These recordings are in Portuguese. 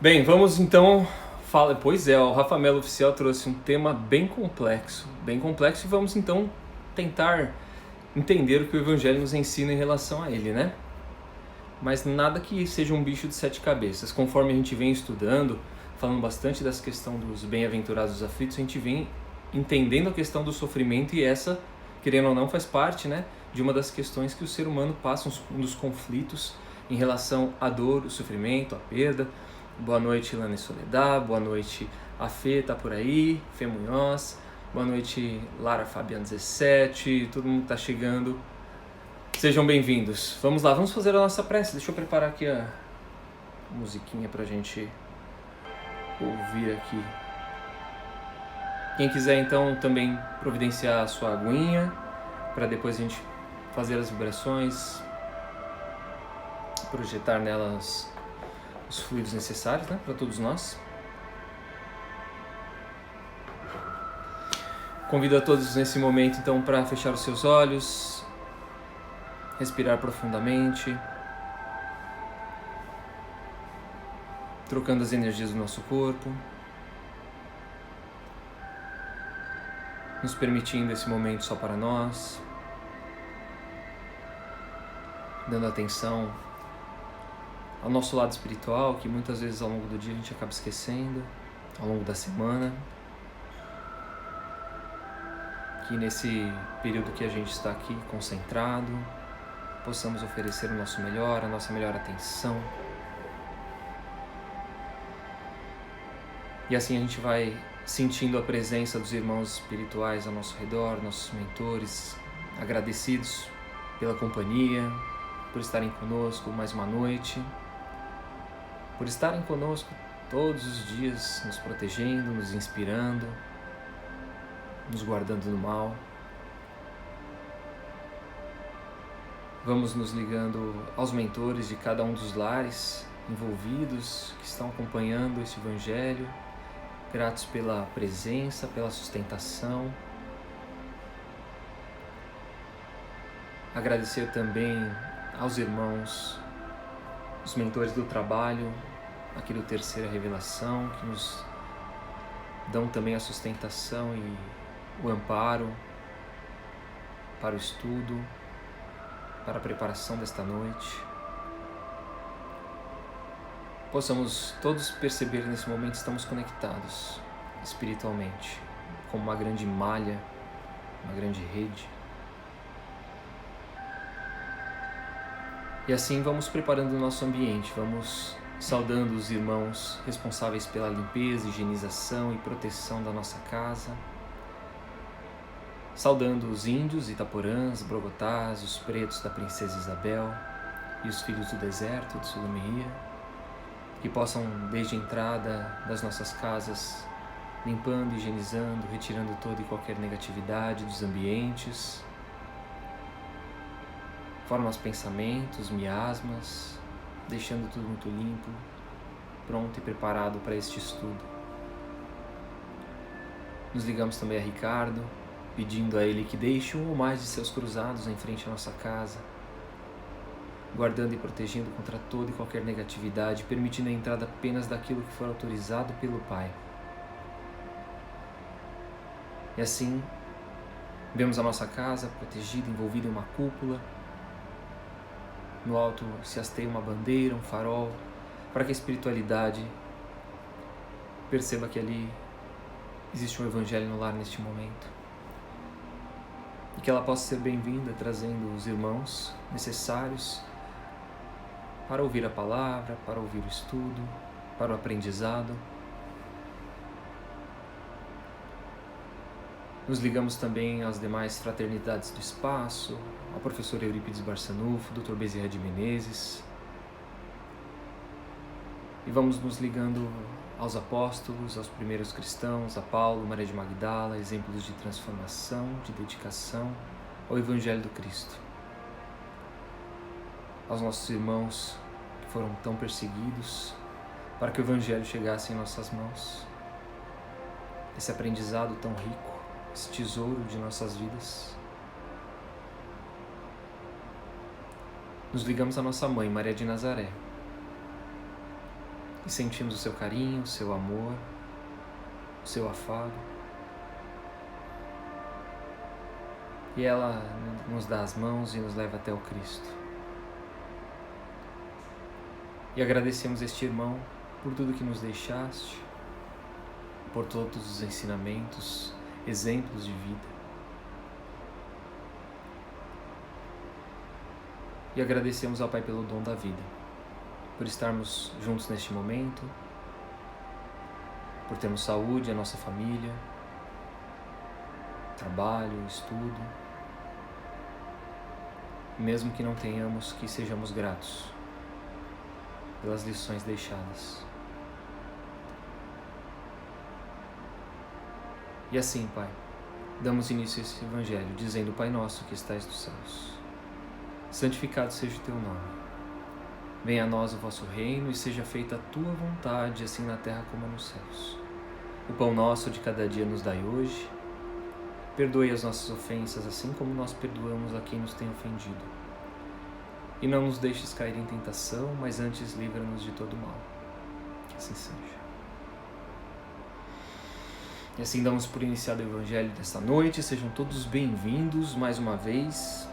Bem, vamos então falar. Pois é, o Rafa Mello Oficial trouxe um tema bem complexo, e vamos então tentar entender o que o Evangelho nos ensina em relação a ele, né? Mas nada que seja um bicho de sete cabeças. Conforme a gente vem estudando, falando bastante dessa questão dos bem-aventurados dos aflitos, a gente vem entendendo a questão do sofrimento, e essa, querendo ou não, faz parte, né, de uma das questões que o ser humano passa, um dos conflitos em relação à dor, o sofrimento, a perda. Boa noite, Ilana e Soledad. Boa noite, a Fê tá por aí, Fê Munhoz. Boa noite, Lara Fabiano 17. Todo mundo tá chegando. Sejam bem-vindos. Vamos lá, vamos fazer a nossa prece. Deixa eu preparar aqui a musiquinha pra gente ouvir aqui. Quem quiser então também providenciar a sua aguinha, para depois a gente fazer as vibrações, projetar nelas os fluidos necessários, né, para todos nós. Convido a todos nesse momento então para fechar os seus olhos, respirar profundamente, trocando as energias do nosso corpo, nos permitindo esse momento só para nós, dando atenção ao nosso lado espiritual, que muitas vezes ao longo do dia a gente acaba esquecendo, ao longo da semana, que nesse período que a gente está aqui concentrado, possamos oferecer o nosso melhor, a nossa melhor atenção. E assim a gente vai sentindo a presença dos irmãos espirituais ao nosso redor, nossos mentores, agradecidos pela companhia, por estarem conosco mais uma noite, por estarem conosco todos os dias, nos protegendo, nos inspirando, nos guardando do mal. Vamos nos ligando aos mentores de cada um dos lares envolvidos, que estão acompanhando esse Evangelho, gratos pela presença, pela sustentação. Agradecer também aos irmãos, os mentores do trabalho, aqui do Terceira Revelação, que nos dão também a sustentação e o amparo para o estudo, para a preparação desta noite. Possamos todos perceber nesse momento que estamos conectados espiritualmente, como uma grande malha, uma grande rede. E assim vamos preparando o nosso ambiente, vamos saudando os irmãos responsáveis pela limpeza, higienização e proteção da nossa casa, saudando os índios, itaporãs, brogotás, os pretos da Princesa Isabel e os filhos do deserto de Sulamia, que possam, desde a entrada das nossas casas, limpando, higienizando, retirando toda e qualquer negatividade dos ambientes, formas, pensamentos, miasmas, deixando tudo muito limpo, pronto e preparado para este estudo. Nos ligamos também a Ricardo, pedindo a ele que deixe um ou mais de seus cruzados em frente à nossa casa, guardando e protegendo contra toda e qualquer negatividade, permitindo a entrada apenas daquilo que for autorizado pelo Pai. E assim, vemos a nossa casa protegida, envolvida em uma cúpula. No alto se hasteia uma bandeira, um farol, para que a espiritualidade perceba que ali existe um Evangelho no lar neste momento. E que ela possa ser bem-vinda, trazendo os irmãos necessários para ouvir a palavra, para ouvir o estudo, para o aprendizado. Nos ligamos também às demais fraternidades do espaço, ao professor Eurípides Barçanufo, Dr. Bezerra de Menezes. E vamos nos ligando aos apóstolos, aos primeiros cristãos, a Paulo, Maria de Magdala, exemplos de transformação, de dedicação ao Evangelho do Cristo. Aos nossos irmãos que foram tão perseguidos, para que o Evangelho chegasse em nossas mãos. Esse aprendizado tão rico, esse tesouro de nossas vidas. Nos ligamos à nossa mãe, Maria de Nazaré, e sentimos o seu carinho, o seu amor, o seu afago. E ela nos dá as mãos e nos leva até o Cristo. E agradecemos este irmão por tudo que nos deixaste, por todos os ensinamentos, exemplos de vida. E agradecemos ao Pai pelo dom da vida, por estarmos juntos neste momento, por termos saúde, a nossa família, trabalho, estudo. Mesmo que não tenhamos, que sejamos gratos pelas lições deixadas. E assim, Pai, damos início a esse Evangelho, dizendo: Pai nosso que estais nos céus, santificado seja o teu nome. Venha a nós o vosso reino e seja feita a tua vontade, assim na terra como nos céus. O pão nosso de cada dia nos dai hoje. Perdoe as nossas ofensas, assim como nós perdoamos a quem nos tem ofendido. E não nos deixes cair em tentação, mas antes livra-nos de todo mal. Que assim seja. E assim damos por iniciado o Evangelho desta noite. Sejam todos bem-vindos mais uma vez.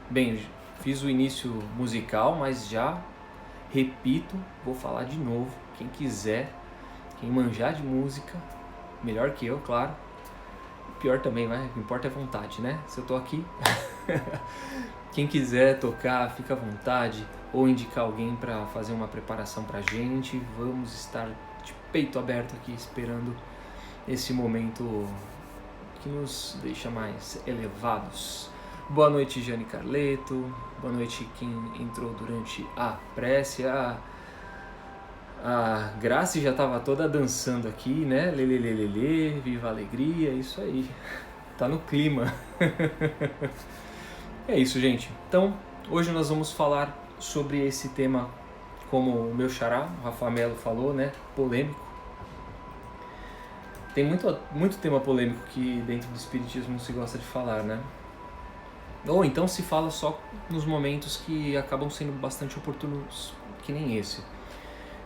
Bem, fiz o início musical, mas já repito, vou falar de novo. Quem quiser, quem manjar de música, melhor que eu, claro. Pior também, mas o que importa é vontade, né? Se eu tô aqui, quem quiser tocar, fica à vontade, ou indicar alguém para fazer uma preparação pra gente, vamos estar de peito aberto aqui esperando esse momento que nos deixa mais elevados. Boa noite, Jane Carleto, boa noite quem entrou durante a prece. A Grace já estava toda dançando aqui, né? Lelelelele, viva a alegria, isso aí. Tá no clima. É isso, gente. Então, hoje nós vamos falar sobre esse tema, como o meu xará, o Rafa Melo falou, né? Polêmico. Tem muito tema polêmico que dentro do Espiritismo não se gosta de falar, né? Ou então se fala só nos momentos que acabam sendo bastante oportunos, que nem esse.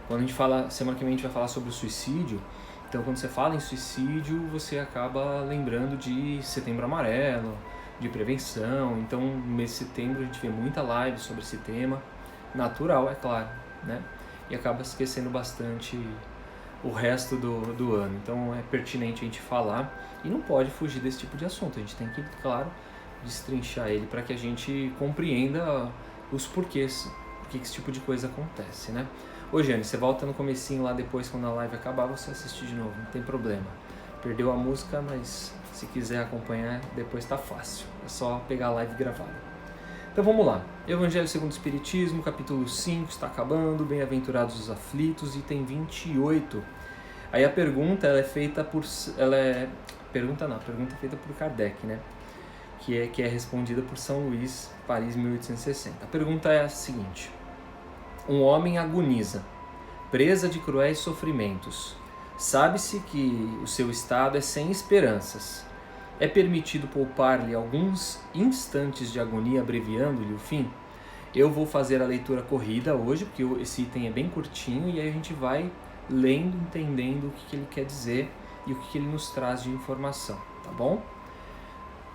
Quando a gente fala, semana que vem a gente vai falar sobre o suicídio, então quando você fala em suicídio, você acaba lembrando de Setembro Amarelo, de prevenção. Então, no mês de setembro a gente vê muita live sobre esse tema, natural, é claro, né? E acaba esquecendo bastante o resto do ano. Então é pertinente a gente falar e não pode fugir desse tipo de assunto. A gente tem que, claro, destrinchar ele para que a gente compreenda os porquês, por que esse tipo de coisa acontece, né? Ô, Jane, você volta no comecinho lá depois, quando a live acabar, você assiste de novo, não tem problema. Perdeu a música, mas se quiser acompanhar, depois tá fácil. É só pegar a live gravada. Então vamos lá. Evangelho segundo o Espiritismo, capítulo 5, está acabando. Bem-aventurados os aflitos, item 28. Aí a pergunta, ela é feita por... Pergunta é feita por Kardec, né? Que é respondida por São Luís, Paris, 1860. A pergunta é a seguinte: um homem agoniza, presa de cruéis sofrimentos. Sabe-se que o seu estado é sem esperanças. É permitido poupar-lhe alguns instantes de agonia, abreviando-lhe o fim? Eu vou fazer a leitura corrida hoje, porque esse item é bem curtinho, e aí a gente vai lendo, entendendo o que ele quer dizer e o que ele nos traz de informação, tá bom?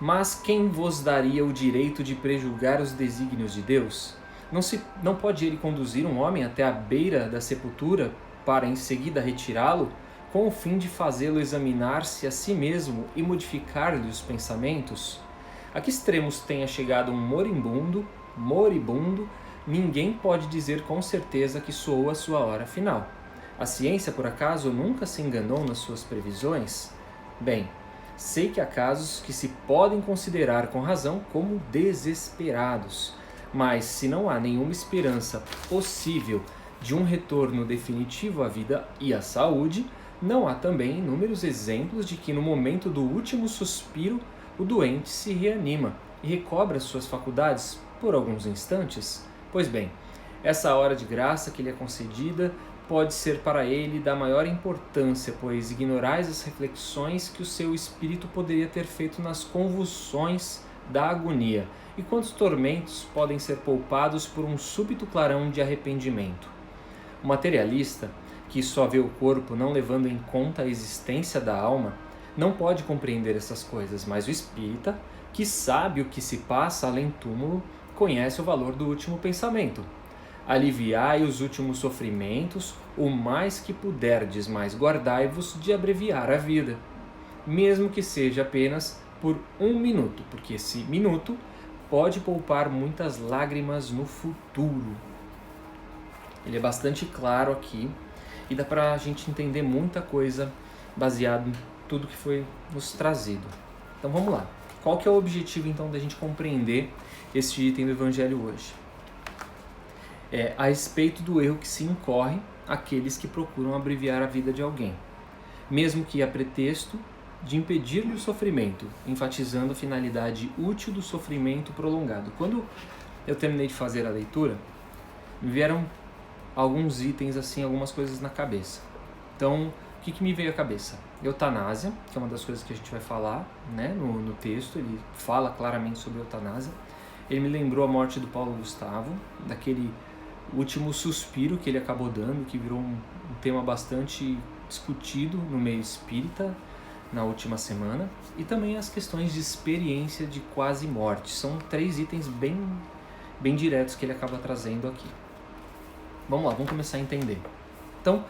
Mas quem vos daria o direito de prejulgar os desígnios de Deus? Não pode ele conduzir um homem até a beira da sepultura para em seguida retirá-lo, com o fim de fazê-lo examinar-se a si mesmo e modificar-lhe os pensamentos? A que extremos tenha chegado um moribundo, ninguém pode dizer com certeza que soou a sua hora final. A ciência, por acaso, nunca se enganou nas suas previsões? Bem, sei que há casos que se podem considerar com razão como desesperados, mas se não há nenhuma esperança possível de um retorno definitivo à vida e à saúde, não há também inúmeros exemplos de que no momento do último suspiro o doente se reanima e recobra suas faculdades por alguns instantes? Pois bem, essa hora de graça que lhe é concedida pode ser para ele da maior importância, pois ignorais as reflexões que o seu espírito poderia ter feito nas convulsões da agonia, e quantos tormentos podem ser poupados por um súbito clarão de arrependimento. O materialista, que só vê o corpo não levando em conta a existência da alma, não pode compreender essas coisas, mas o espírita, que sabe o que se passa além túmulo, conhece o valor do último pensamento. Aliviai os últimos sofrimentos, o mais que puderdes, mas guardai-vos de abreviar a vida, mesmo que seja apenas por 1 minuto, porque esse minuto pode poupar muitas lágrimas no futuro. Ele é bastante claro aqui e dá pra gente entender muita coisa baseado em tudo que foi nos trazido. Então vamos lá. Qual que é o objetivo então da gente compreender este item do Evangelho hoje? É a respeito do erro que se incorre aqueles que procuram abreviar a vida de alguém, mesmo que a pretexto de impedir-lhe o sofrimento, enfatizando a finalidade útil do sofrimento prolongado. Quando eu terminei de fazer a leitura, me vieram alguns itens, assim, algumas coisas na cabeça. Então, o que me veio à cabeça? Eutanásia, que é uma das coisas que a gente vai falar, né, no texto, ele fala claramente sobre eutanásia. Ele me lembrou a morte do Paulo Gustavo, daquele último suspiro que ele acabou dando, que virou um tema bastante discutido no meio espírita na última semana, e também as questões de experiência de quase morte. São 3 itens bem diretos que ele acaba trazendo aqui. Vamos lá, vamos começar a entender. Então,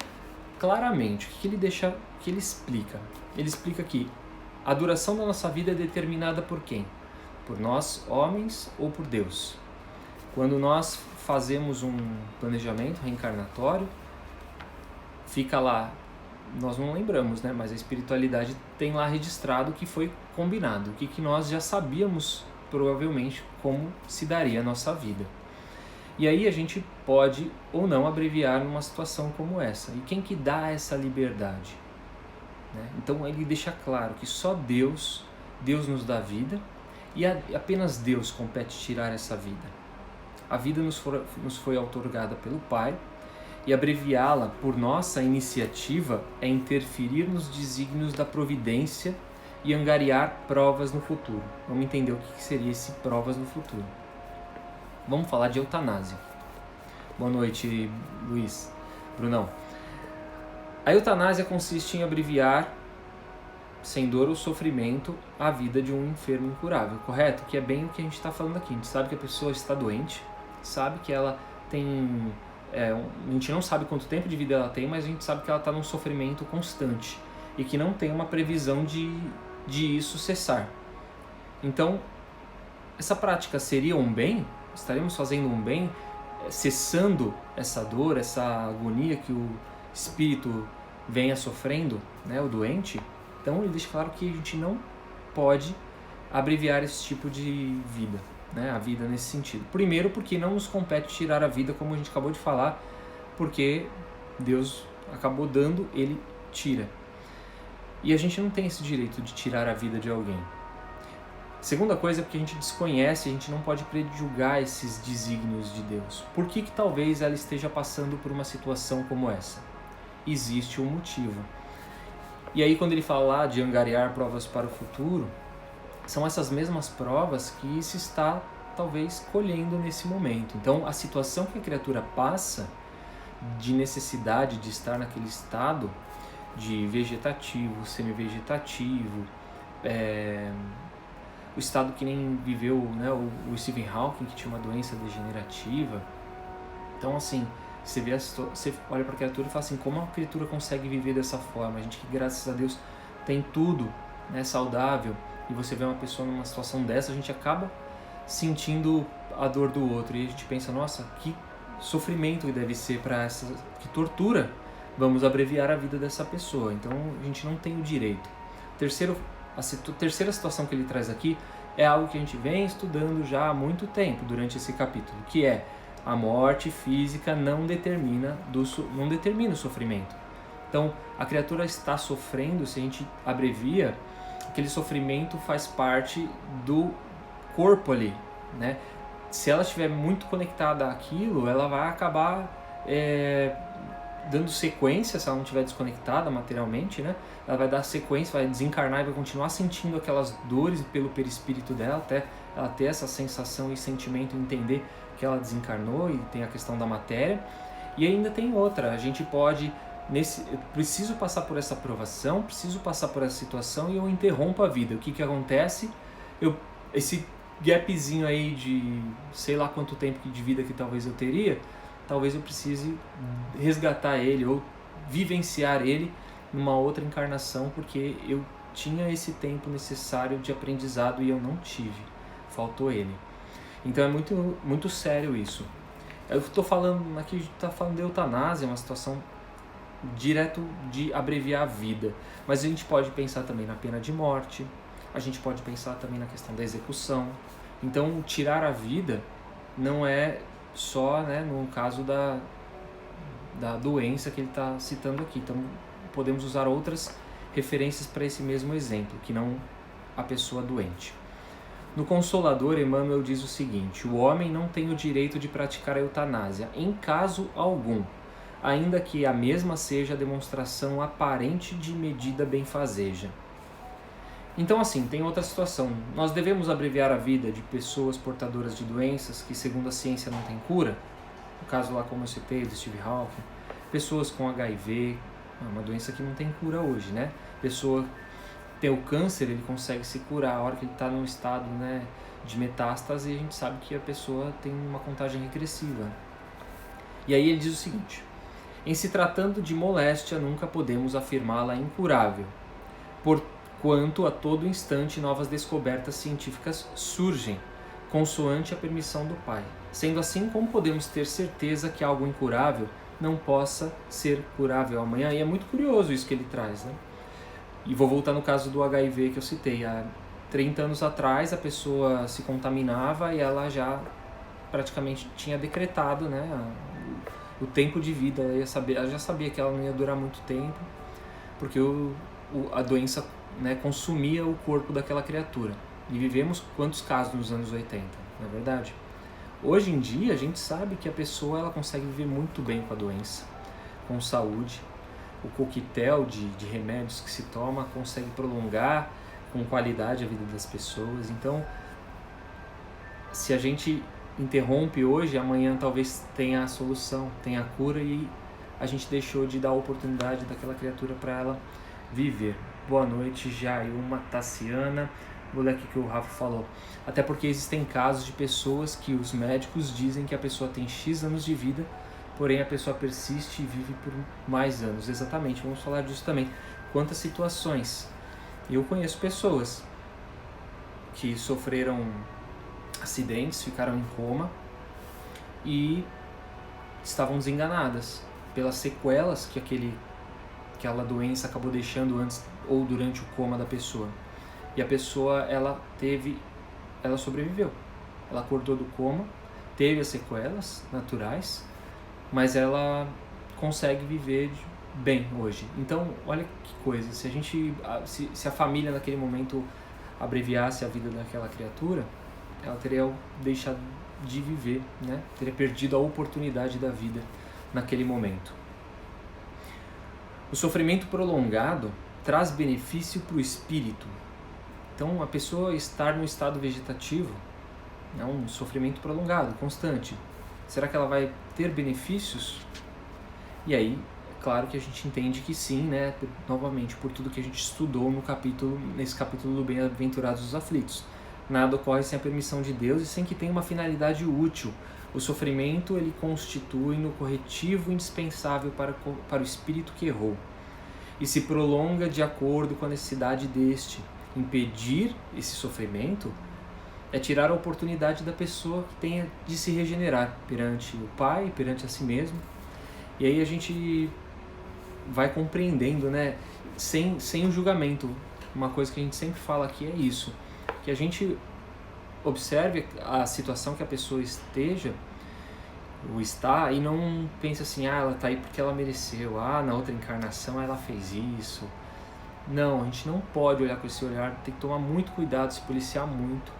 claramente, o que ele explica? Ele explica que a duração da nossa vida é determinada por quem? Por nós, homens, ou por Deus? Quando nós fazemos um planejamento reencarnatório, fica lá, nós não lembramos, né? Mas a espiritualidade tem lá registrado o que foi combinado, o que nós já sabíamos provavelmente como se daria a nossa vida. E aí a gente pode ou não abreviar numa situação como essa. E quem que dá essa liberdade? Né? Então ele deixa claro que só Deus nos dá vida, e apenas Deus compete tirar essa vida. A vida nos foi outorgada pelo Pai, e abreviá-la por nossa iniciativa é interferir nos desígnios da providência e angariar provas no futuro. Vamos entender o que seria esse provas no futuro. Vamos falar de eutanásia. Boa noite, Luiz. Brunão. A eutanásia consiste em abreviar, sem dor ou sofrimento, a vida de um enfermo incurável, correto? Que é bem o que a gente está falando aqui. A gente sabe que a pessoa está doente, sabe que ela tem... a gente não sabe quanto tempo de vida ela tem, mas a gente sabe que ela está num sofrimento constante e que não tem uma previsão de isso cessar. Então, essa prática seria um bem? Estaremos fazendo um bem, cessando essa dor, essa agonia que o espírito venha sofrendo, né, o doente? Então ele deixa claro que a gente não pode abreviar esse tipo de vida, né, a vida nesse sentido. Primeiro porque não nos compete tirar a vida, como a gente acabou de falar, porque Deus acabou dando, ele tira. E a gente não tem esse direito de tirar a vida de alguém. Segunda coisa é porque a gente desconhece, a gente não pode prejulgar esses desígnios de Deus. Por que talvez ela esteja passando por uma situação como essa? Existe um motivo. E aí quando ele fala lá de angariar provas para o futuro, são essas mesmas provas que se está talvez colhendo nesse momento. Então a situação que a criatura passa de necessidade de estar naquele estado de vegetativo, semi-vegetativo, o estado que nem viveu, né, o Stephen Hawking, que tinha uma doença degenerativa. Então assim, você olha para a criatura e fala assim, como a criatura consegue viver dessa forma? A gente que graças a Deus tem tudo, né, saudável, e você vê uma pessoa numa situação dessa, a gente acaba sentindo a dor do outro, e a gente pensa, nossa, que sofrimento que deve ser para essa, que tortura, vamos abreviar a vida dessa pessoa. Então a gente não tem o direito. A terceira situação que ele traz aqui é algo que a gente vem estudando já há muito tempo durante esse capítulo, que é a morte física não determina o sofrimento. Então a criatura está sofrendo, se a gente abrevia, aquele sofrimento faz parte do corpo ali, né? Se ela estiver muito conectada àquilo, ela vai acabar dando sequência, se ela não estiver desconectada materialmente, né? Ela vai dar sequência, vai desencarnar e vai continuar sentindo aquelas dores pelo perispírito dela, até ela ter essa sensação e sentimento, entender que ela desencarnou, e tem a questão da matéria. E ainda tem outra, a gente pode, eu preciso passar por essa provação, preciso passar por essa situação e eu interrompo a vida. O que acontece? Esse gapzinho aí de sei lá quanto tempo de vida que talvez eu teria, talvez eu precise resgatar ele ou vivenciar ele numa outra encarnação, porque eu tinha esse tempo necessário de aprendizado e eu não tive, faltou ele. Então é muito, muito sério isso. Eu estou falando aqui, está falando de eutanásia, uma situação direto de abreviar a vida, mas a gente pode pensar também na pena de morte, a gente pode pensar também na questão da execução. Então tirar a vida não é só, né, no caso da doença que ele está citando aqui. Então podemos usar outras referências para esse mesmo exemplo, que não a pessoa doente. No Consolador, Emmanuel diz o seguinte: o homem não tem o direito de praticar a eutanásia em caso algum, ainda que a mesma seja a demonstração aparente de medida benfazeja. Então, assim, tem outra situação. Nós devemos abreviar a vida de pessoas portadoras de doenças que, segundo a ciência, não têm cura? No caso lá, como eu citei, do Steve Hawking, pessoas com HIV, uma doença que não tem cura hoje, né? Pessoa tem o câncer, ele consegue se curar. A hora que ele está num estado, né, de metástase, a gente sabe que a pessoa tem uma contagem regressiva. E aí ele diz o seguinte: em se tratando de moléstia, nunca podemos afirmá-la incurável, porquanto a todo instante novas descobertas científicas surgem, consoante a permissão do Pai. Sendo assim, como podemos ter certeza que algo incurável não possa ser curável amanhã? E é muito curioso isso que ele traz, né? E vou voltar no caso do HIV que eu citei. Há 30 anos atrás a pessoa se contaminava e ela já praticamente tinha decretado, né, o tempo de vida. Ela já sabia que ela não ia durar muito tempo, porque a doença, né, consumia o corpo daquela criatura. E vivemos quantos casos nos anos 80, não é verdade? Hoje em dia a gente sabe que a pessoa ela consegue viver muito bem com a doença, com saúde. O coquetel de remédios que se toma consegue prolongar com qualidade a vida das pessoas. Então, se a gente interrompe hoje, amanhã talvez tenha a solução, tenha a cura, e a gente deixou de dar a oportunidade daquela criatura para ela viver. Boa noite, Jailma Tassiana. Vou ler aqui o que o Rafa falou. Até porque existem casos de pessoas que os médicos dizem que a pessoa tem X anos de vida, porém a pessoa persiste e vive por mais anos. Exatamente, vamos falar disso também. Quantas situações. Eu conheço pessoas que sofreram acidentes, ficaram em coma e estavam desenganadas pelas sequelas que aquela doença acabou deixando antes ou durante o coma da pessoa. E a pessoa, ela sobreviveu. Ela acordou do coma, teve as sequelas naturais, mas ela consegue viver bem hoje. Então, olha que coisa, se a família naquele momento abreviasse a vida daquela criatura, ela teria deixado de viver, né? Teria perdido a oportunidade da vida naquele momento. O sofrimento prolongado traz benefício para o espírito. Então, a pessoa estar no estado vegetativo é um sofrimento prolongado, constante. Será que ela vai ter benefícios? E aí, é claro que a gente entende que sim, né? Novamente, por tudo que a gente estudou nesse capítulo do Bem-aventurados os aflitos. Nada ocorre sem a permissão de Deus e sem que tenha uma finalidade útil. O sofrimento, ele constitui no corretivo indispensável para o espírito que errou e se prolonga de acordo com a necessidade deste. Impedir esse sofrimento é tirar a oportunidade da pessoa que tenha de se regenerar perante o Pai, perante a si mesmo. E aí a gente vai compreendendo, né, sem o julgamento. Uma coisa que a gente sempre fala aqui é isso, que a gente observe a situação que a pessoa está e não pense assim, ela está aí porque ela mereceu, na outra encarnação ela fez isso. Não, a gente não pode olhar com esse olhar, tem que tomar muito cuidado, se policiar muito.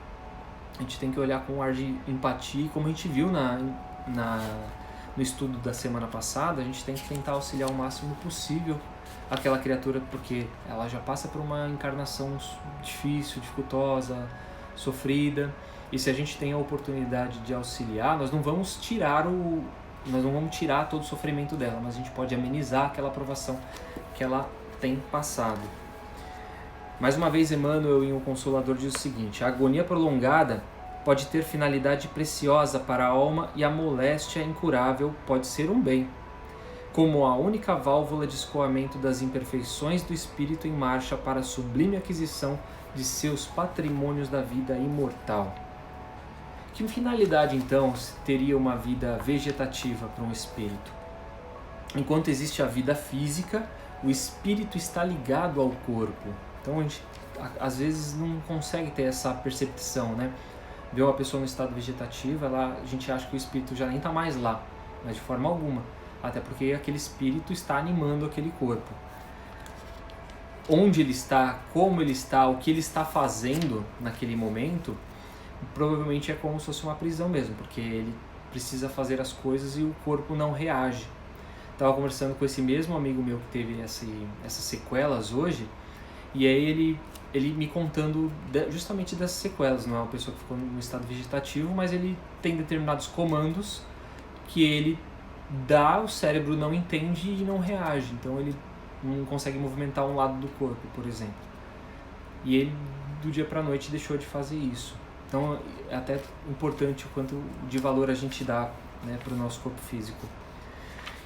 A gente tem que olhar com um ar de empatia, como a gente viu no estudo da semana passada, a gente tem que tentar auxiliar o máximo possível aquela criatura, porque ela já passa por uma encarnação difícil, dificultosa, sofrida, e se a gente tem a oportunidade de auxiliar, nós não vamos tirar Nós não vamos tirar todo o sofrimento dela, mas a gente pode amenizar aquela provação que ela tem passado. Mais uma vez, Emmanuel, em O Consolador, diz o seguinte: a agonia prolongada pode ter finalidade preciosa para a alma e a moléstia incurável pode ser um bem, como a única válvula de escoamento das imperfeições do espírito em marcha para a sublime aquisição de seus patrimônios da vida imortal. Que finalidade, então, teria uma vida vegetativa para um espírito? Enquanto existe a vida física, o espírito está ligado ao corpo. Então a gente, às vezes, não consegue ter essa percepção, né? Ver uma pessoa no estado vegetativo, a gente acha que o espírito já nem está mais lá, mas de forma alguma. Até porque aquele espírito está animando aquele corpo. Onde ele está, como ele está, o que ele está fazendo naquele momento, provavelmente é como se fosse uma prisão mesmo, porque ele precisa fazer as coisas e o corpo não reage. Estava conversando com esse mesmo amigo meu que teve essas sequelas hoje, e aí ele me contando justamente dessas sequelas. Não é uma pessoa que ficou no estado vegetativo, mas ele tem determinados comandos que ele dá, o cérebro não entende e não reage, então ele não consegue movimentar um lado do corpo, por exemplo. E ele, do dia para a noite, deixou de fazer isso. Então é até importante o quanto de valor a gente dá, né, para o nosso corpo físico.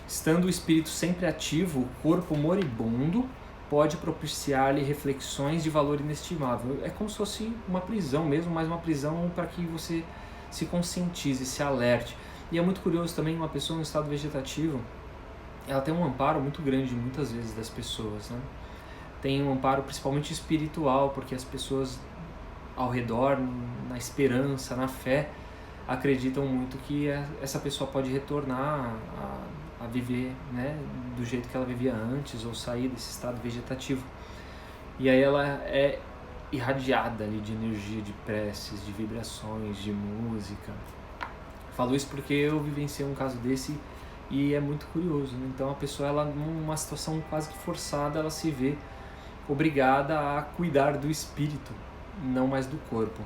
Estando o espírito sempre ativo, o corpo moribundo pode propiciar-lhe reflexões de valor inestimável. É como se fosse uma prisão mesmo, mas uma prisão para que você se conscientize, se alerte. E é muito curioso também, uma pessoa no estado vegetativo, ela tem um amparo muito grande muitas vezes das pessoas, né? Tem um amparo principalmente espiritual, porque as pessoas ao redor, na esperança, na fé, acreditam muito que essa pessoa pode retornar a viver, né, do jeito que ela vivia antes, ou sair desse estado vegetativo. E aí ela é irradiada ali de energia, de preces, de vibrações, de música. Falo isso porque eu vivenciei um caso desse e é muito curioso, né? Então a pessoa, ela, numa situação quase que forçada, ela se vê obrigada a cuidar do espírito, não mais do corpo.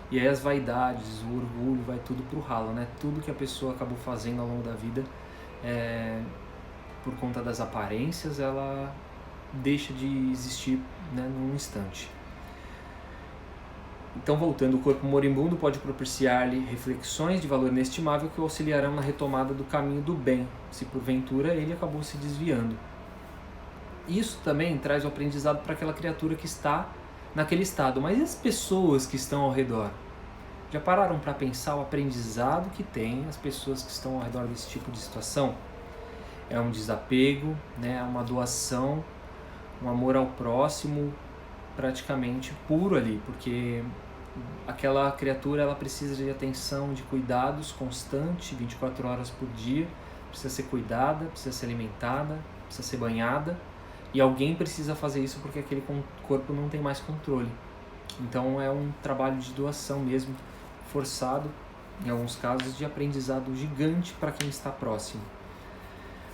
E aí as vaidades, o orgulho, vai tudo pro ralo, né? Tudo que a pessoa acabou fazendo ao longo da vida, por conta das aparências, ela deixa de existir, né, num instante. Então, voltando, o corpo moribundo pode propiciar-lhe reflexões de valor inestimável que o auxiliarão na retomada do caminho do bem, se porventura ele acabou se desviando. Isso também traz o aprendizado para aquela criatura que está naquele estado. Mas e as pessoas que estão ao redor? Já pararam para pensar o aprendizado que tem as pessoas que estão ao redor desse tipo de situação? É um desapego, né? É uma doação, um amor ao próximo praticamente puro ali, porque aquela criatura, ela precisa de atenção, de cuidados constante, 24 horas por dia, precisa ser cuidada, precisa ser alimentada, precisa ser banhada, e alguém precisa fazer isso porque aquele corpo não tem mais controle. Então é um trabalho de doação mesmo, forçado, em alguns casos de aprendizado gigante para quem está próximo.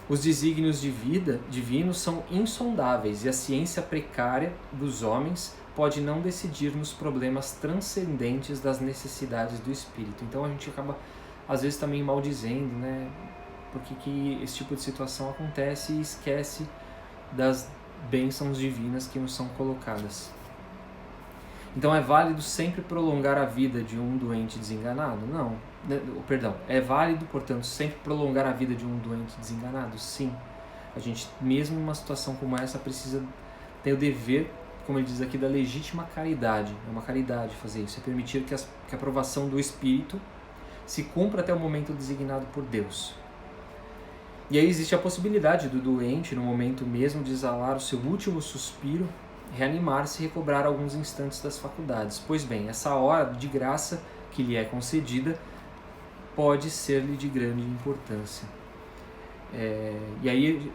Os desígnios de vida divinos são insondáveis e a ciência precária dos homens pode não decidir nos problemas transcendentes das necessidades do espírito. Então a gente acaba, às vezes, também maldizendo, né? Porque que esse tipo de situação acontece e esquece das bênçãos divinas que nos são colocadas. Então é válido sempre prolongar a vida de um doente desenganado? Não. Perdão. É válido, portanto, sempre prolongar a vida de um doente desenganado? Sim. A gente, mesmo numa situação como essa, precisa ter o dever, como ele diz aqui, da legítima caridade. É uma caridade fazer isso. É permitir que a aprovação do Espírito se cumpra até o momento designado por Deus. E aí existe a possibilidade do doente, no momento mesmo de exalar o seu último suspiro, reanimar-se e recobrar alguns instantes das faculdades. Pois bem, essa hora de graça que lhe é concedida pode ser-lhe de grande importância. E aí,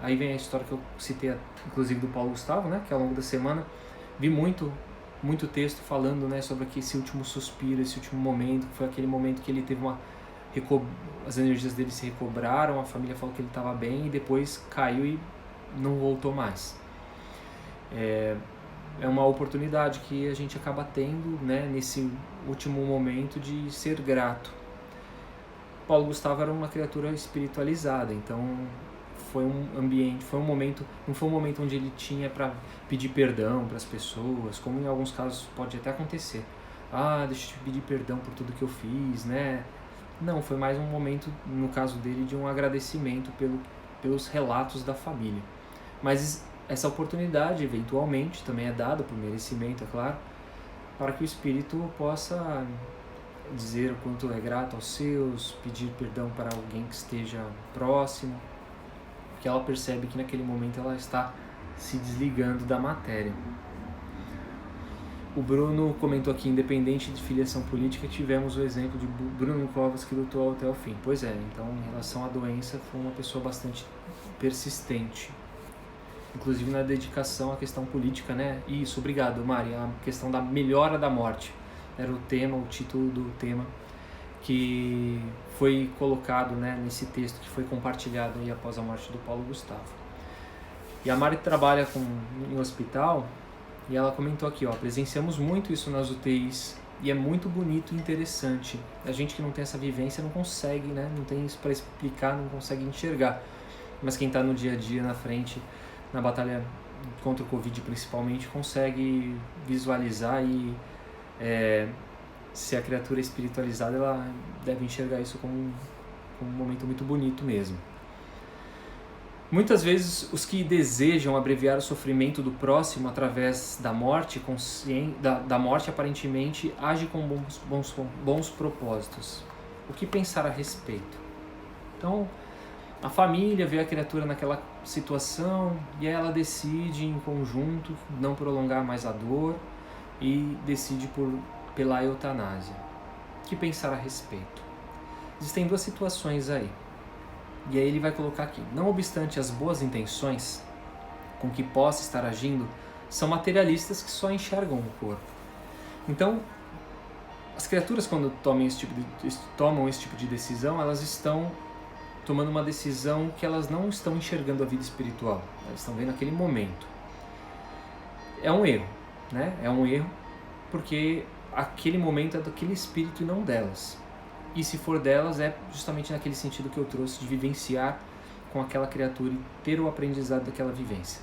aí vem a história que eu citei, inclusive do Paulo Gustavo, né, que ao longo da semana vi muito texto falando, né, sobre esse último suspiro, esse último momento, que foi aquele momento que ele teve as energias dele se recobraram, a família falou que ele estava bem e depois caiu e não voltou mais. É uma oportunidade que a gente acaba tendo, né, nesse último momento, de ser grato. Paulo Gustavo era uma criatura espiritualizada, então foi um ambiente, foi um momento, não foi um momento onde ele tinha para pedir perdão para as pessoas, como em alguns casos pode até acontecer. Deixa eu te pedir perdão por tudo que eu fiz, né? Não, foi mais um momento, no caso dele, de um agradecimento pelos relatos da família. Mas essa oportunidade, eventualmente, também é dada por merecimento, é claro, para que o espírito possa dizer o quanto é grato aos seus, pedir perdão para alguém que esteja próximo, porque ela percebe que naquele momento ela está se desligando da matéria. O Bruno comentou aqui, independente de filiação política, tivemos o exemplo de Bruno Covas, que lutou até o fim. Pois é, então em relação à doença, foi uma pessoa bastante persistente, inclusive na dedicação à questão política, né? Isso, obrigado, Mari, a questão da melhora da morte. Era o tema, o título do tema que foi colocado, né, nesse texto que foi compartilhado aí após a morte do Paulo Gustavo. E a Mari trabalha em hospital e ela comentou aqui, presenciamos muito isso nas UTIs e é muito bonito e interessante. A gente que não tem essa vivência não consegue, né, não tem isso para explicar, não consegue enxergar. Mas quem está no dia a dia, na frente, na batalha contra o Covid principalmente, consegue visualizar e se a criatura é espiritualizada, ela deve enxergar isso como um momento muito bonito mesmo. Muitas vezes os que desejam abreviar o sofrimento do próximo através da morte, da morte aparentemente agem com bons propósitos. O que pensar a respeito? Então, a família vê a criatura naquela situação e ela decide em conjunto não prolongar mais a dor e decide pela eutanásia. O que pensar a respeito? Existem duas situações aí. E aí ele vai colocar aqui. Não obstante as boas intenções com que possa estar agindo, são materialistas que só enxergam o corpo. Então, as criaturas quando tomam esse tipo de decisão, elas estão tomando uma decisão que elas não estão enxergando a vida espiritual. Elas estão vendo aquele momento. É um erro, né? É um erro porque aquele momento é daquele espírito e não delas. E se for delas, é justamente naquele sentido que eu trouxe de vivenciar com aquela criatura e ter o aprendizado daquela vivência.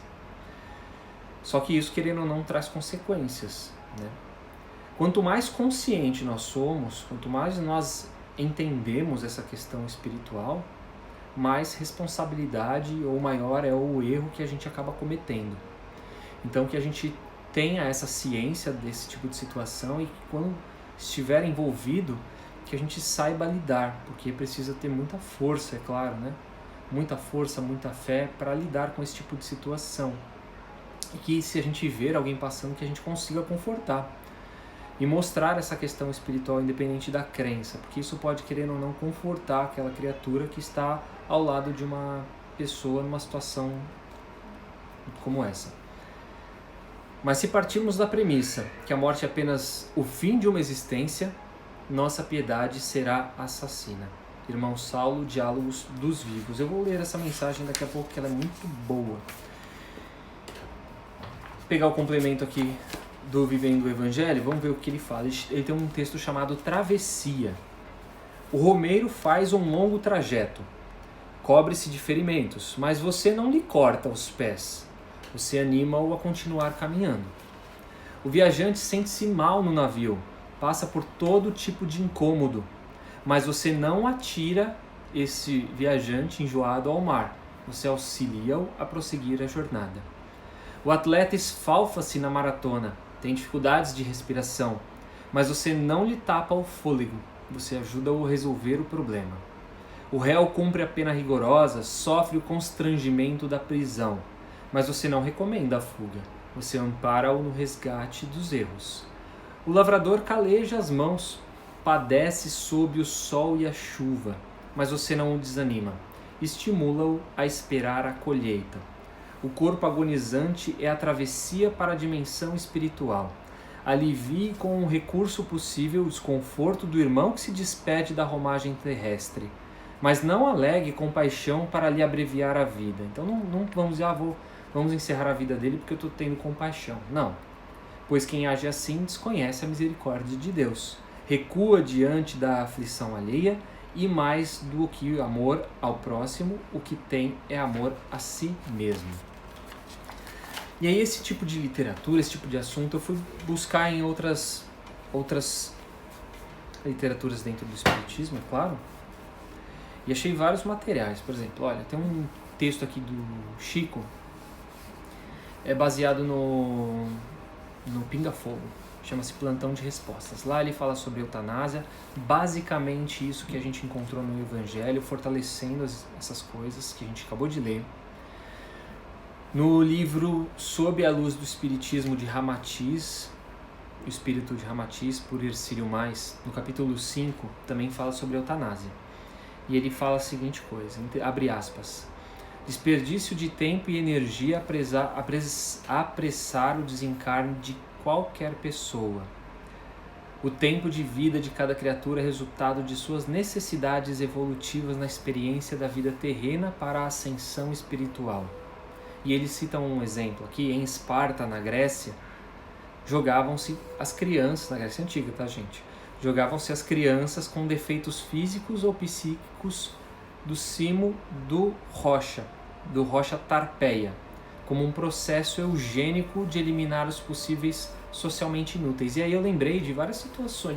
Só que isso, querendo ou não, traz consequências, né? Quanto mais consciente nós somos, quanto mais nós entendemos essa questão espiritual, mais responsabilidade ou maior é o erro que a gente acaba cometendo. Então que a gente tenha essa ciência desse tipo de situação e que quando estiver envolvido, que a gente saiba lidar, porque precisa ter muita força, é claro, né? Muita força, muita fé para lidar com esse tipo de situação. E que se a gente ver alguém passando, que a gente consiga confortar e mostrar essa questão espiritual independente da crença, porque isso pode, querendo ou não, confortar aquela criatura que está ao lado de uma pessoa numa situação como essa. Mas se partirmos da premissa que a morte é apenas o fim de uma existência, nossa piedade será assassina. Irmão Saulo, Diálogos dos Vivos. Eu vou ler essa mensagem daqui a pouco, que ela é muito boa. Vou pegar o complemento aqui do Vivendo o Evangelho, vamos ver o que ele fala. Ele tem um texto chamado Travessia. O romeiro faz um longo trajeto, cobre-se de ferimentos, mas você não lhe corta os pés. Você anima-o a continuar caminhando. O viajante sente-se mal no navio, passa por todo tipo de incômodo, mas você não atira esse viajante enjoado ao mar, você auxilia-o a prosseguir a jornada. O atleta esfalfa-se na maratona, tem dificuldades de respiração, mas você não lhe tapa o fôlego, você ajuda-o a resolver o problema. O réu cumpre a pena rigorosa, sofre o constrangimento da prisão, mas você não recomenda a fuga, você ampara-o no resgate dos erros. O lavrador caleja as mãos, padece sob o sol e a chuva, mas você não o desanima. Estimula-o a esperar a colheita. O corpo agonizante é a travessia para a dimensão espiritual. Alivie com o recurso possível o desconforto do irmão que se despede da romagem terrestre, mas não alegue compaixão para lhe abreviar a vida. Então não vamos dizer, vamos encerrar a vida dele porque eu estou tendo compaixão. Não. Pois quem age assim desconhece a misericórdia de Deus, recua diante da aflição alheia e mais do que amor ao próximo, o que tem é amor a si mesmo. E aí esse tipo de literatura, esse tipo de assunto, eu fui buscar em outras literaturas dentro do Espiritismo, é claro, e achei vários materiais. Por exemplo, olha, tem um texto aqui do Chico, é baseado no Pinga Fogo, chama-se Plantão de Respostas. Lá ele fala sobre eutanásia, basicamente isso que a gente encontrou no Evangelho, fortalecendo essas coisas que a gente acabou de ler. No livro Sob a Luz do Espiritismo de Ramatiz, O Espírito de Ramatiz, por Hercílio Mais, no capítulo 5, também fala sobre eutanásia. E ele fala a seguinte coisa, abre aspas: desperdício de tempo e energia apressar o desencarne de qualquer pessoa. O tempo de vida de cada criatura é resultado de suas necessidades evolutivas na experiência da vida terrena para a ascensão espiritual. E ele cita um exemplo aqui, em Esparta, na Grécia, jogavam-se as crianças, na Grécia Antiga, tá, gente? Jogavam-se as crianças com defeitos físicos ou psíquicos do cimo do rocha Tarpeia, como um processo eugênico de eliminar os possíveis socialmente inúteis. E aí eu lembrei de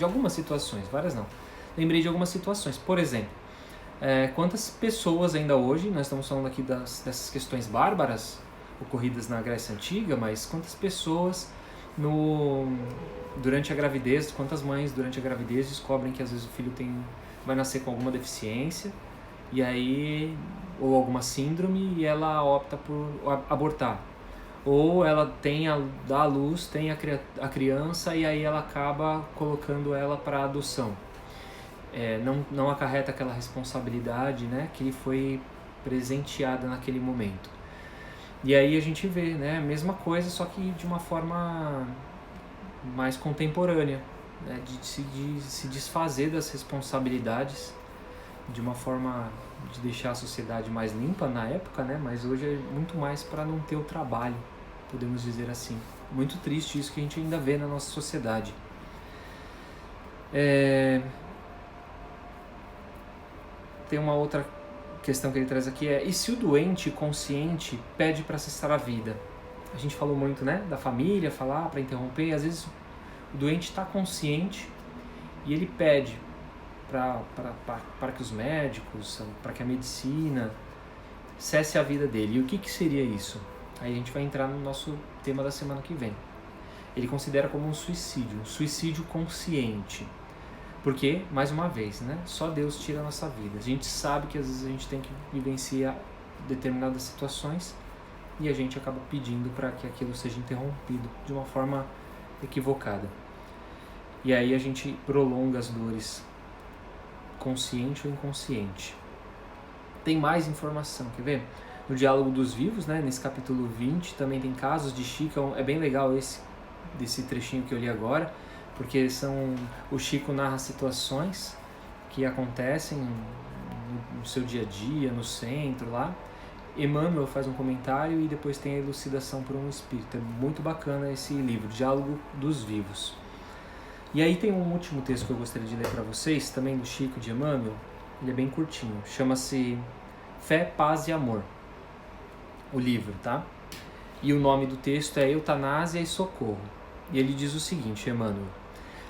algumas situações, várias não. Lembrei de algumas situações. Por exemplo, quantas pessoas ainda hoje, nós estamos falando aqui dessas questões bárbaras ocorridas na Grécia Antiga, mas quantas pessoas durante a gravidez, quantas mães durante a gravidez descobrem que às vezes o filho vai nascer com alguma deficiência, e aí, ou alguma síndrome, e ela opta por abortar. Ou ela dá à luz, tem a criança, e aí ela acaba colocando ela para adoção. Não acarreta aquela responsabilidade, né, que foi presenteada naquele momento. E aí a gente vê, né, a mesma coisa, só que de uma forma mais contemporânea, né, de se desfazer das responsabilidades, de uma forma de deixar a sociedade mais limpa na época, né, mas hoje é muito mais para não ter o trabalho, podemos dizer assim. Muito triste isso que a gente ainda vê na nossa sociedade. Tem uma outra questão que ele traz aqui, e se o doente consciente pede para cessar a vida? A gente falou muito, né, da família, falar para interromper, e às vezes o doente está consciente e ele pede para que os médicos, para que a medicina cesse a vida dele. E o que seria isso? Aí a gente vai entrar no nosso tema da semana que vem. Ele considera como um suicídio consciente. Porque, mais uma vez, né, só Deus tira a nossa vida. A gente sabe que às vezes a gente tem que vivenciar determinadas situações e a gente acaba pedindo para que aquilo seja interrompido de uma forma equivocada. E aí a gente prolonga as dores, consciente ou inconsciente. Tem mais informação, quer ver? No Diálogo dos Vivos, né, nesse capítulo 20, também tem casos de Chico. É bem legal desse trechinho que eu li agora, porque o Chico narra situações que acontecem no seu dia a dia, no centro lá. Emmanuel faz um comentário e depois tem a elucidação por um espírito. É muito bacana esse livro, Diálogo dos Vivos. E aí tem um último texto que eu gostaria de ler para vocês, também do Chico, de Emmanuel. Ele é bem curtinho, chama-se Fé, Paz e Amor, o livro, tá? E o nome do texto é Eutanásia e Socorro. E ele diz o seguinte, Emmanuel: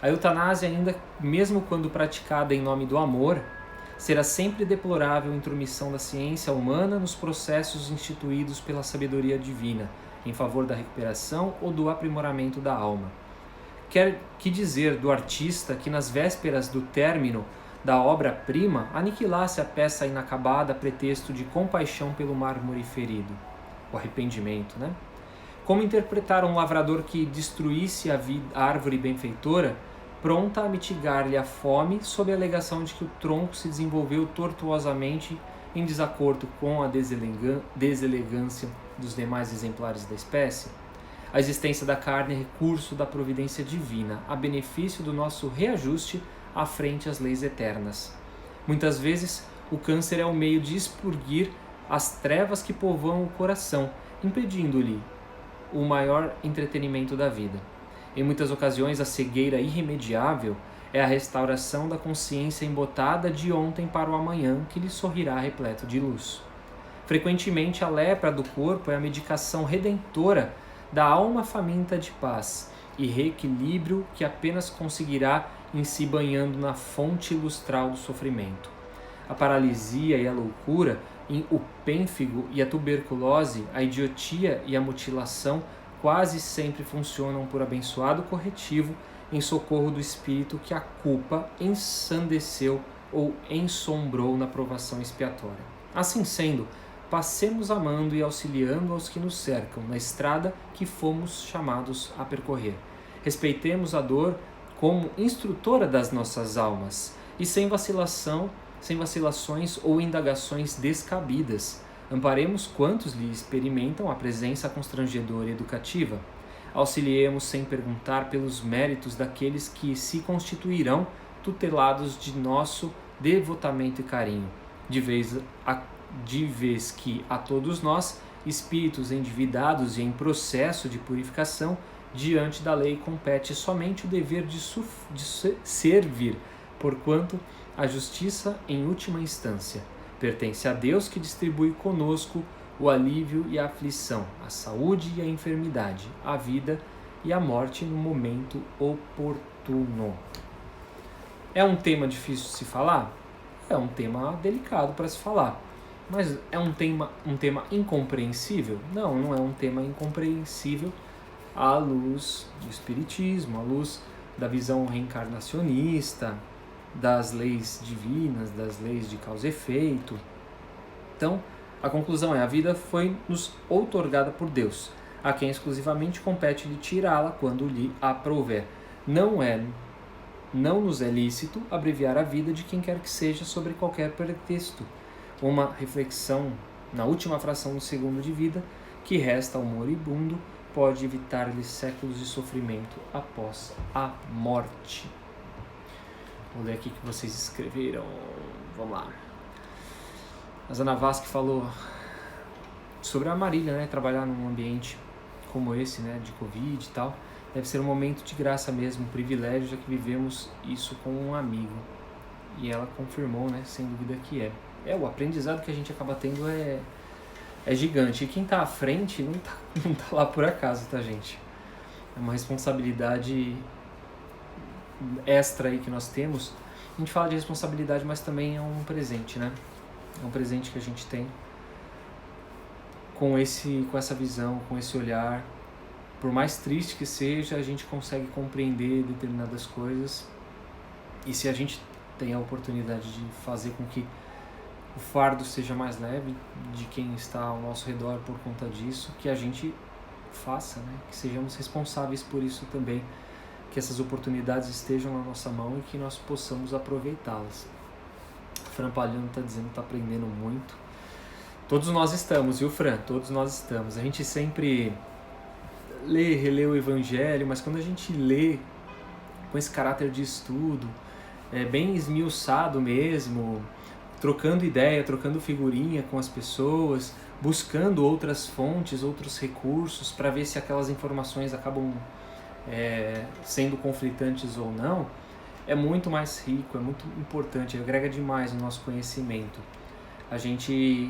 a eutanásia, ainda mesmo quando praticada em nome do amor, será sempre deplorável a intromissão da ciência humana nos processos instituídos pela sabedoria divina em favor da recuperação ou do aprimoramento da alma. Quer que dizer do artista que nas vésperas do término da obra-prima aniquilasse a peça inacabada a pretexto de compaixão pelo mármore ferido, o arrependimento, né? Como interpretar um lavrador que destruísse a árvore benfeitora, pronta a mitigar-lhe a fome, sob a alegação de que o tronco se desenvolveu tortuosamente em desacordo com a deselegância dos demais exemplares da espécie? A existência da carne é recurso da providência divina, a benefício do nosso reajuste à frente às leis eternas. Muitas vezes, o câncer é o meio de expurgir as trevas que povoam o coração, impedindo-lhe o maior entretenimento da vida. Em muitas ocasiões, a cegueira irremediável É a restauração da consciência embotada de ontem para o amanhã que lhe sorrirá repleto de luz. Frequentemente, a lepra do corpo é a medicação redentora da alma faminta de paz e reequilíbrio que apenas conseguirá em se banhando na fonte lustral do sofrimento. A paralisia e a loucura, o pênfigo e a tuberculose, a idiotia e a mutilação quase sempre funcionam por abençoado corretivo em socorro do espírito que a culpa ensandeceu ou ensombrou na provação expiatória. Assim sendo, passemos amando e auxiliando aos que nos cercam na estrada que fomos chamados a percorrer. Respeitemos a dor como instrutora das nossas almas e sem vacilações ou indagações descabidas. Amparemos quantos lhe experimentam a presença constrangedora e educativa. Auxiliemos sem perguntar pelos méritos daqueles que se constituirão tutelados de nosso devotamento e carinho, de vez que a todos nós, espíritos endividados e em processo de purificação, diante da lei compete somente o dever de servir, porquanto a justiça, em última instância, pertence a Deus que distribui conosco o alívio e a aflição, a saúde e a enfermidade, a vida e a morte no momento oportuno. É um tema difícil de se falar? É um tema delicado para se falar. Mas é um tema incompreensível? Não, não é um tema incompreensível à luz do Espiritismo, à luz da visão reencarnacionista, das leis divinas, das leis de causa e efeito. Então, a conclusão é: a vida foi nos outorgada por Deus, a quem exclusivamente compete-lhe tirá-la quando lhe aprouver. Não nos é lícito abreviar a vida de quem quer que seja sobre qualquer pretexto. Uma reflexão na última fração do segundo de vida que resta ao moribundo pode evitar-lhe séculos de sofrimento após a morte. Vou ler aqui o que vocês escreveram. Vamos lá. A Zana Vasque falou sobre a Marília, né? Trabalhar num ambiente como esse, né? De Covid e tal. Deve ser um momento de graça mesmo, um privilégio, já que vivemos isso com um amigo. E ela confirmou, né? Sem dúvida que é. O aprendizado que a gente acaba tendo é gigante. E quem está à frente não tá lá por acaso, tá, gente? É uma responsabilidade extra aí que nós temos. A gente fala de responsabilidade, mas também é um presente, né? É um presente que a gente tem com essa visão, com esse olhar. Por mais triste que seja, a gente consegue compreender determinadas coisas. E se a gente tem a oportunidade de fazer com que o fardo seja mais leve de quem está ao nosso redor por conta disso, que a gente faça, né? Que sejamos responsáveis por isso também, que essas oportunidades estejam na nossa mão e que nós possamos aproveitá-las. Fran Palhano está dizendo que está aprendendo muito. Todos nós estamos, viu, Fran? Todos nós estamos. A gente sempre relê o Evangelho, mas quando a gente lê com esse caráter de estudo, bem esmiuçado mesmo, trocando ideia, trocando figurinha com as pessoas, buscando outras fontes, outros recursos para ver se aquelas informações acabam sendo conflitantes ou não, é muito mais rico, é muito importante, agrega demais no nosso conhecimento.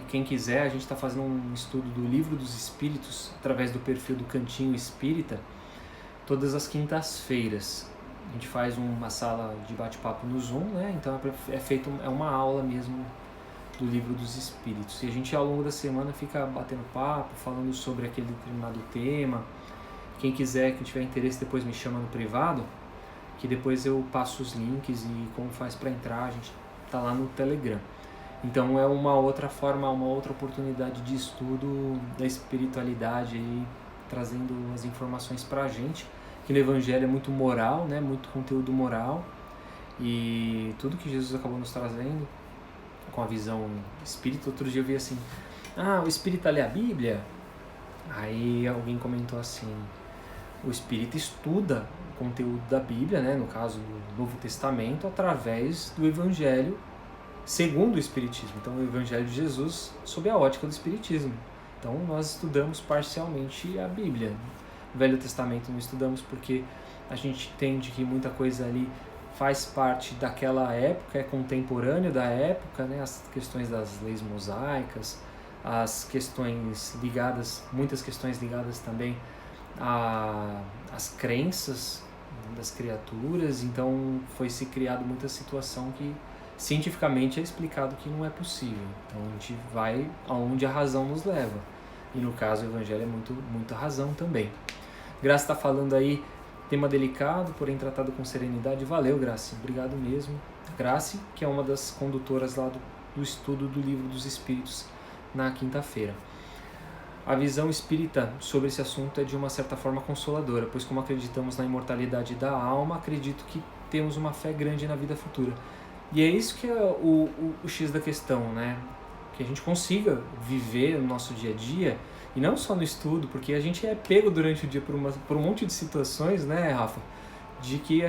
Quem quiser, a gente está fazendo um estudo do Livro dos Espíritos através do perfil do Cantinho Espírita, todas as quintas-feiras. A gente faz uma sala de bate-papo no Zoom, né? Então é uma aula mesmo do Livro dos Espíritos. E a gente, ao longo da semana, fica batendo papo, falando sobre aquele determinado tema. Quem quiser, quem tiver interesse, depois me chama no privado, que depois eu passo os links e como faz para entrar. A gente tá lá no Telegram. Então é uma outra forma, uma outra oportunidade de estudo da espiritualidade, aí, trazendo as informações para a gente. Que no Evangelho é muito moral, né? Muito conteúdo moral, e tudo que Jesus acabou nos trazendo com a visão espírita. Outro dia eu vi assim: o espírita lê a Bíblia? Aí alguém comentou assim: o espírita estuda o conteúdo da Bíblia, né? No caso do Novo Testamento, através do Evangelho segundo o Espiritismo. Então o Evangelho de Jesus sob a ótica do Espiritismo. Então nós estudamos parcialmente a Bíblia. O Velho Testamento não estudamos porque a gente entende que muita coisa ali faz parte daquela época, é contemporâneo da época, né? As questões das leis mosaicas, as questões ligadas, muitas questões ligadas também às crenças das criaturas. Então foi se criado muita situação que cientificamente é explicado que não é possível. Então a gente vai aonde a razão nos leva, e no caso o Evangelho é muita razão também. Graça está falando aí, tema delicado, porém tratado com serenidade. Valeu, Graça, obrigado mesmo. Graça, que é uma das condutoras lá do estudo do Livro dos Espíritos na quinta-feira. A visão espírita sobre esse assunto é de uma certa forma consoladora, pois como acreditamos na imortalidade da alma, acredito que temos uma fé grande na vida futura. E é isso que é o X da questão, né? Que a gente consiga viver no nosso dia a dia, e não só no estudo, porque a gente é pego durante o dia por um monte de situações, né, Rafa? De que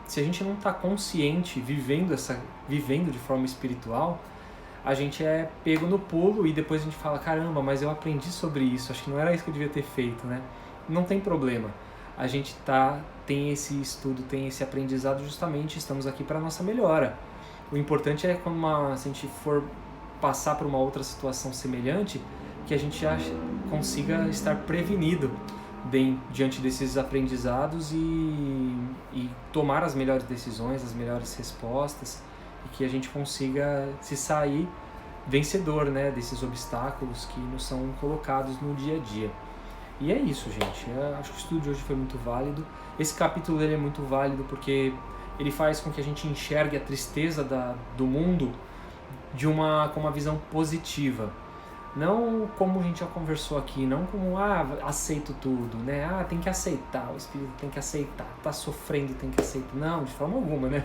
se a gente não está consciente, vivendo de forma espiritual, a gente é pego no pulo e depois a gente fala, caramba, mas eu aprendi sobre isso, acho que não era isso que eu devia ter feito, né? Não tem problema. A gente tem esse estudo, tem esse aprendizado, justamente estamos aqui para a nossa melhora. O importante é quando se a gente for passar por uma outra situação semelhante, que a gente consiga estar prevenido diante desses aprendizados e tomar as melhores decisões, as melhores respostas, e que a gente consiga se sair vencedor, né, desses obstáculos que nos são colocados no dia a dia. E é isso, gente. Eu acho que o estudo de hoje foi muito válido. Esse capítulo ele é muito válido porque ele faz com que a gente enxergue a tristeza do mundo com uma visão positiva. Não como a gente já conversou aqui, não como, aceito tudo, né? Tem que aceitar, o espírito tem que aceitar, tá sofrendo, tem que aceitar. Não, de forma alguma, né?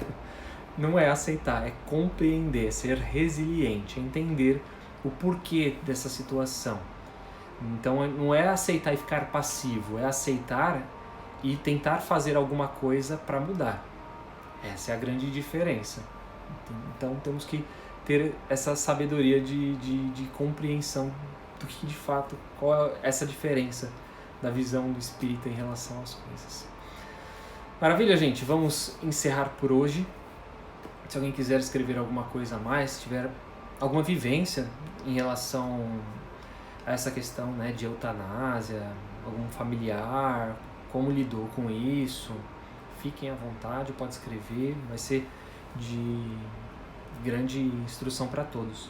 Não é aceitar, é compreender, ser resiliente, entender o porquê dessa situação. Então não é aceitar e ficar passivo, é aceitar e tentar fazer alguma coisa para mudar. Essa é a grande diferença. Então temos que ter essa sabedoria de compreensão do que de fato, qual é essa diferença da visão do espírita em relação às coisas. Maravilha, gente, vamos encerrar por hoje. Se alguém quiser escrever alguma coisa a mais, se tiver alguma vivência em relação a essa questão, né, de eutanásia, algum familiar, como lidou com isso, fiquem à vontade, pode escrever, vai ser de grande instrução para todos.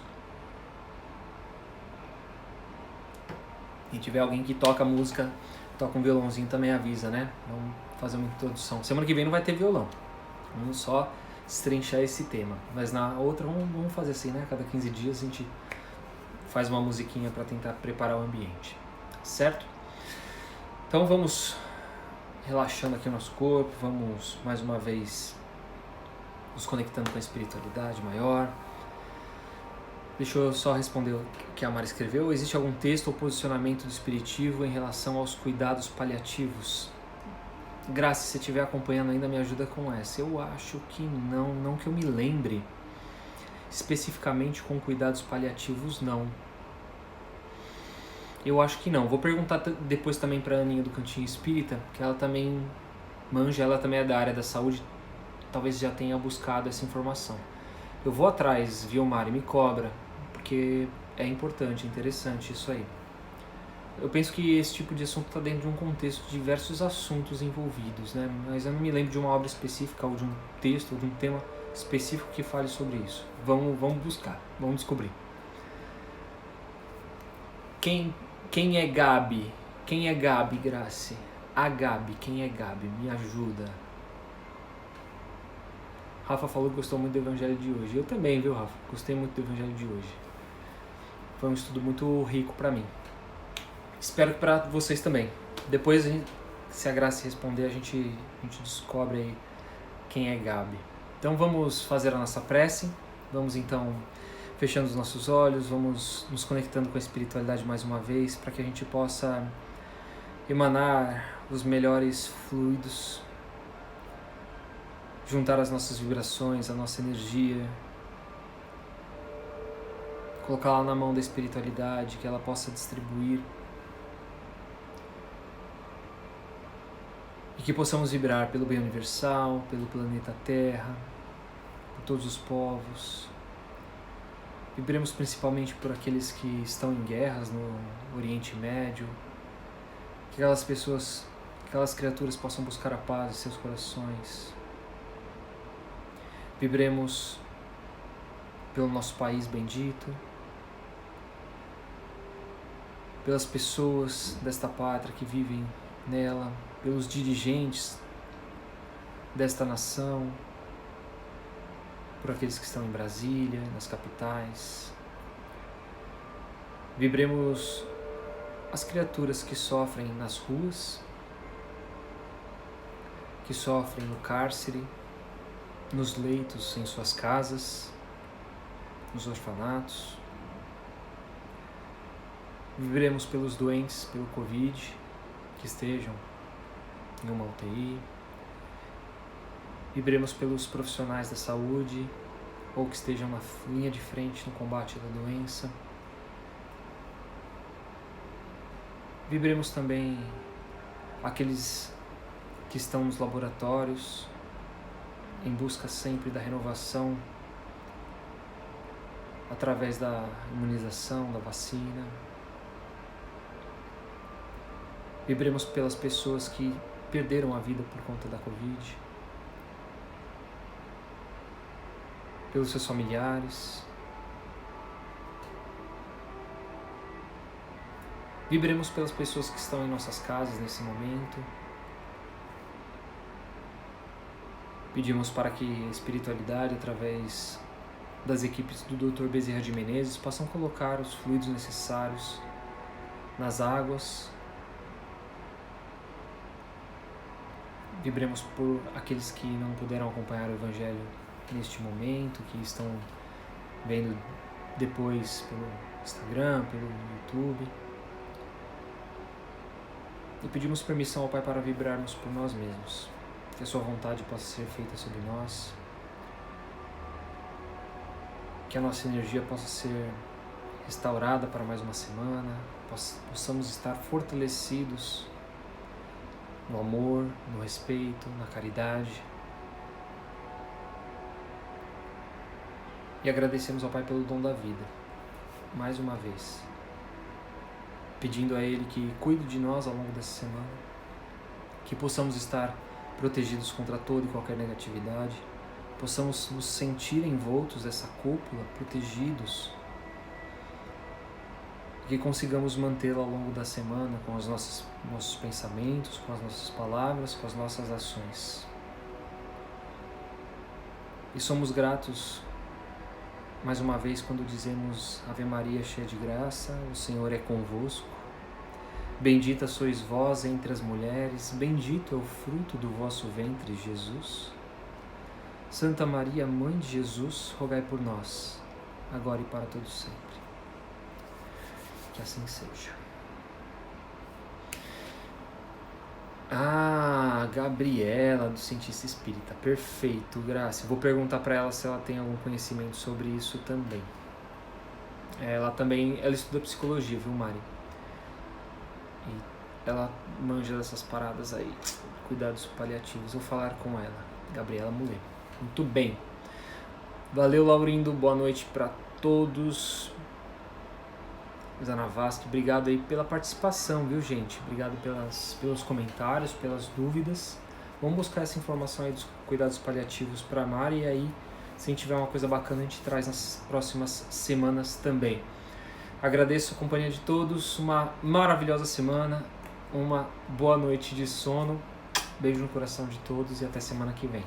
Se tiver alguém que toca música, toca um violãozinho, também avisa, né? Vamos fazer uma introdução. Semana que vem não vai ter violão, vamos só destrinchar esse tema, mas na outra vamos fazer assim, né? Cada 15 dias a gente faz uma musiquinha para tentar preparar o ambiente, certo? Então vamos relaxando aqui o nosso corpo, vamos mais uma vez nos conectando com a espiritualidade maior. Deixa eu só responder o que a Mara escreveu. Existe algum texto ou posicionamento do espiritismo em relação aos cuidados paliativos? Graça, se você estiver acompanhando ainda, me ajuda com essa. Eu acho que não que eu me lembre. Especificamente com cuidados paliativos, não. Eu acho que não. Vou perguntar depois também para a Aninha do Cantinho Espírita, que ela também manja, ela também é da área da saúde, talvez já tenha buscado essa informação. Eu vou atrás, viu, Mari? Me cobra, porque é importante, é interessante isso aí. Eu penso que esse tipo de assunto está dentro de um contexto de diversos assuntos envolvidos, né? Mas eu não me lembro de uma obra específica, ou de um texto, ou de um tema específico que fale sobre isso. Vamos buscar, vamos descobrir. Quem é Gabi? Quem é Gabi, Grace? A Gabi, quem é Gabi? Me ajuda. Rafa falou que gostou muito do Evangelho de hoje. Eu também, viu, Rafa? Gostei muito do Evangelho de hoje. Foi um estudo muito rico para mim. Espero que para vocês também. Depois, se a Graça responder, a gente descobre aí quem é Gabi. Então vamos fazer a nossa prece. Vamos então fechando os nossos olhos, vamos nos conectando com a espiritualidade mais uma vez, para que a gente possa emanar os melhores fluidos, juntar as nossas vibrações, a nossa energia, colocá-la na mão da espiritualidade, que ela possa distribuir E que possamos vibrar pelo bem universal, pelo planeta Terra, por todos os povos. Vibremos principalmente por aqueles que estão em guerras no Oriente Médio. Que aquelas pessoas, aquelas criaturas possam buscar a paz em seus corações. Vibremos pelo nosso país bendito, pelas pessoas desta pátria que vivem nela, pelos dirigentes desta nação, por aqueles que estão em Brasília, nas capitais. Vibremos as criaturas que sofrem nas ruas, que sofrem no cárcere, nos leitos em suas casas, nos orfanatos. Vibremos pelos doentes, pelo Covid, que estejam em uma UTI. Vibremos pelos profissionais da saúde ou que estejam na linha de frente no combate da doença. Vibremos também aqueles que estão nos laboratórios em busca sempre da renovação através da imunização, da vacina. Vibremos pelas pessoas que perderam a vida por conta da Covid, pelos seus familiares. Vibremos pelas pessoas que estão em nossas casas nesse momento. Pedimos para que a espiritualidade, através das equipes do Dr. Bezerra de Menezes, possam colocar os fluidos necessários nas águas. Vibremos por aqueles que não puderam acompanhar o Evangelho neste momento, que estão vendo depois pelo Instagram, pelo YouTube. E pedimos permissão ao Pai para vibrarmos por nós mesmos, que a sua vontade possa ser feita sobre nós, que a nossa energia possa ser restaurada para mais uma semana, possamos estar fortalecidos no amor, no respeito, na caridade. E agradecemos ao Pai pelo dom da vida, mais uma vez, pedindo a Ele que cuide de nós ao longo dessa semana, que possamos estar protegidos contra toda e qualquer negatividade, possamos nos sentir envoltos dessa cúpula, protegidos, e que consigamos mantê-la ao longo da semana com os nossos pensamentos, com as nossas palavras, com as nossas ações. E somos gratos mais uma vez quando dizemos Ave Maria, cheia de graça, o Senhor é convosco. Bendita sois vós entre as mulheres, bendito é o fruto do vosso ventre, Jesus. Santa Maria, Mãe de Jesus, rogai por nós, agora e para todo sempre. Que assim seja. Gabriela, do Cientista Espírita. Perfeito, Graça. Vou perguntar para ela se ela tem algum conhecimento sobre isso também. Ela estuda psicologia, viu, Mari? E ela manja dessas paradas aí, cuidados paliativos. Vou falar com ela, Gabriela Mulher. Muito bem. Valeu, Laurindo. Boa noite para todos. Zanavasti, obrigado aí pela participação, viu, gente? Obrigado pelos comentários, pelas dúvidas. Vamos buscar essa informação aí dos cuidados paliativos para a Mari, e aí, se a gente tiver uma coisa bacana, a gente traz nas próximas semanas também. Agradeço a companhia de todos, uma maravilhosa semana, uma boa noite de sono, beijo no coração de todos e até semana que vem.